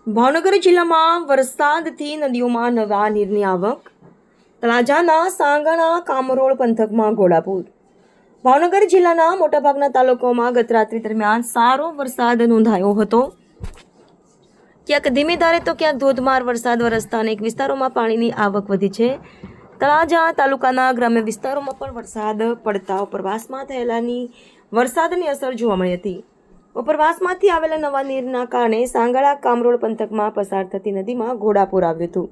ભાવનગર જિલ્લામાં વરસાદથી નદીઓમાં નવા નીરની આવક. તળાજાના સાંગણા કામરોળ પંથકમાં ઘોડાપૂર. ભાવનગર જિલ્લાના મોટાભાગના તાલુકાઓમાં ગત રાત્રિ દરમિયાન સારો વરસાદ નોંધાયો હતો. ક્યાંક ધીમી ધારે તો ક્યાંક ધોધમાર વરસાદ વરસતા અનેક વિસ્તારોમાં પાણીની આવક વધી છે. તળાજા તાલુકાના ગ્રામ્ય વિસ્તારોમાં પણ વરસાદ પડતા ઉપરવાસમાં થયેલાની વરસાદની અસર જોવા મળી હતી. ઉપરવાસમાંથી આવેલા નવા નીરના કારણે સાંગણા કામરોળ પંથકમાં પસાર થતી નદીમાં ઘોડાપૂર આવ્યું હતું.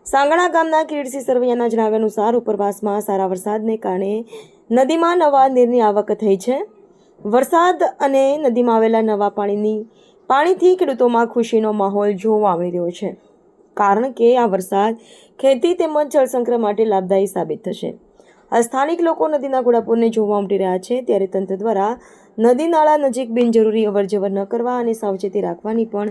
સાંગણા ગામના કિરીટસિંહ સરવૈયાના જણાવ્યા અનુસાર ઉપરવાસમાં સારા વરસાદને કારણે નદીમાં નવા નીરની આવક થઈ છે. વરસાદ અને નદીમાં આવેલા નવા પાણીથી ખેડૂતોમાં ખુશીનો માહોલ જોવા મળી રહ્યો છે, કારણ કે આ વરસાદ ખેતી તેમજ જળસંગ્રહ માટે લાભદાયી સાબિત થશે. આ સ્થાનિક લોકો નદીના ઘોડાપૂરને જોવા ઉમટી રહ્યા છે, ત્યારે તંત્ર દ્વારા નદી નાળા નજીક બિનજરૂરી અવરજવર ન કરવા અને સાવચેતી રાખવાની પણ